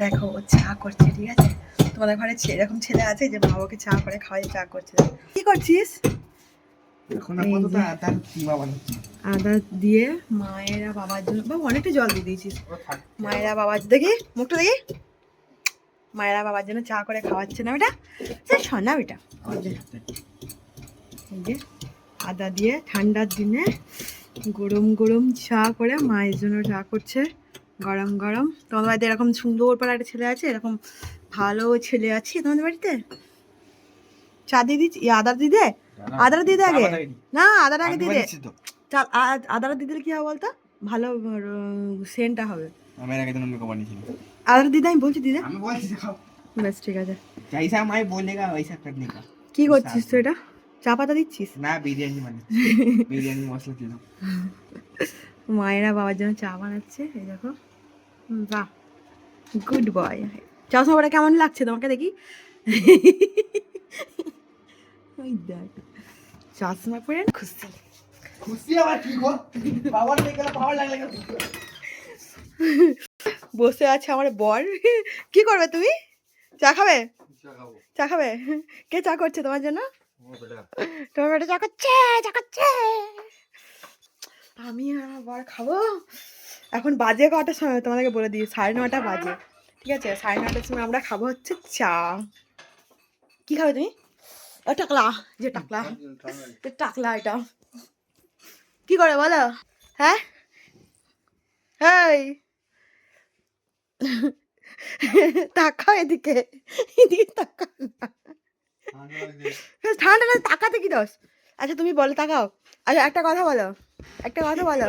দেখো ও চা করছে, ঠিক আছে? তোমাদের ঘরে এরকম ছেলে আছে যে মা ওকে চা করে খাওয়াই, চা করছে। কি করছিস? এখন আপাতত আদার কিমা বানাচ্ছি। আদা দিয়ে মায়েরা বাবার জন্য, বাবা অনেকটা জল দিয়ে দিয়েছিস। মায়েরা বাবার, দেখি মুখটা দেখি, মায়েরা বাবার জন্য চা করে খাওয়াচ্ছে না বেটা, সে শোনা বেটা। এই যে আদা দিয়ে ঠান্ডার দিনে গরম গরম চা করে মায়ের জন্য চা করছে, গরম গরম। তোমাদের বাড়িতে এরকম সুন্দর পাড়া একটা ছেলে আছে, এরকম ভালো ছেলে আছে তোমাদের বাড়িতে? চা দিয়ে দিচ্ছি, আদার দিয়ে দে, আদার দিয়ে দে আগে, না আদার আগে দিয়ে দে। চাল আদার দিয়ে দিলে কি হবে বলতো, ভালো সেন্টটা হবে। আমি আগে তো নমকে বানিয়েছি। আদার দিয়ে দে, আমি বলছি দিয়ে দে। আমি বলছি খাও। বেশ ঠিক আছে। जैसा मैं बोलेगा वैसा करने का। কি করছিস তুই? এটা চা পাতা দিচ্ছিস না বিরিয়ানি মানে বিরিয়ানি মশলা দিলাম। মায়েরা বাবার জন্য চা বানাচ্ছে, এই দেখো। বাহ, গুড বয়। চশমাটা কেমন লাগছে তোমাকে দেখি? ওই দেখ চশমা পরে খুশি খুশি আবার কি গো, পাওয়ার নেই গেল, পাওয়ার লাগলে কেন? বসে আছে আমার বর। কি করবে তুমি? চা খাবে? চা খাবে? কে চা করছে তোমার জন্য? তোমার বেটা চা করছে, চা করছে। আমি আর আমার বর খাবো। এখন বাজে কটার সময় তোমাদেরকে বলে দিই, 9:30 বাজে, ঠিক আছে? 9:30টার সময় আমরা খাবো হচ্ছে চা। কি খাবে তুমি? টাকলা, যে টাকলা, টাকলা এটা কি করে বলো? হ্যাঁ এই তাকাও এদিকে, এদিকে তাকাও না। ঠান্ডা না, তাকাতে কি দোষ? আচ্ছা তুমি বলো, তাকাও। আচ্ছা একটা কথা বলো, একটা কথা বলো,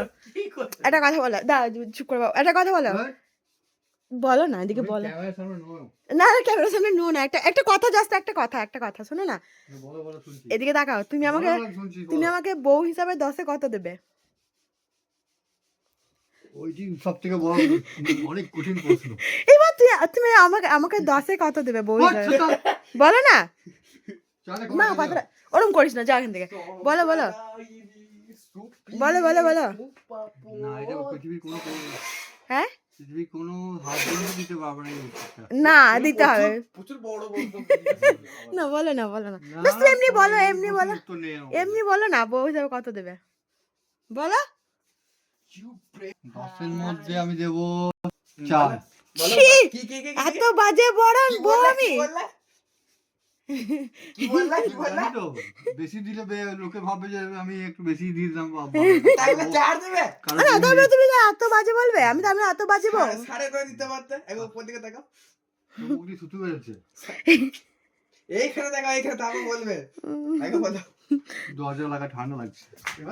একটা কথা বলো, চুপ করে বাবু, একটা কথা বলো, বলো না, এদিকে বলো না, না ক্যামেরার সামনে নো না, একটা কথা, জাস্ট একটা কথা শোনো না, এদিকে তাকাও। তুমি আমাকে বউ হিসাবে 10-এ কত দেবে? ওইটি সবথেকে বড় অনেক কঠিন প্রশ্ন। এবার তুমি আমাকে 10-এ কত দেবে বউ হিসাবে? বলো না মা, কথাটা ওরম করিস না, যা এখান থেকে। বলো বলো বলো বলো বলো। না এটা পৃথিবীর কোনো হ্যাঁ পৃথিবীর কোনো হাজবেন্ডও দিতে পারবে না এই উত্তরটা। না, দিতে হবে প্রচুর বড় বড় না, বলো না, বলো না, বাস তুমি এমনি বলো, এমনি বলো, উত্তর নেই আমার। এমনি বলো না, বউ হিসাবে কত দেবে বলো। 10-এর মধ্যে আমি দেবো 4। ছি, এত বাজে বড় বউ আমি? কি বললা জানি তো, বেশি দিলে লোকে ভাববে যে আমি একটু বেশি দিয়ে দিলাম তাহলে 4 দেবে? না তবে তুমি তো এত বাজে বলবে, আমি এত বাজে বউ? 9.5 দিতে পারতে। একবার উপর দিকে তাকাও, মুখটি থুতু বেরোচ্ছে। এইখানে তাকাও, এইখানে তারপর বলবে। আগে বলো। 10 লাগা ঠান্ডা লাগছে।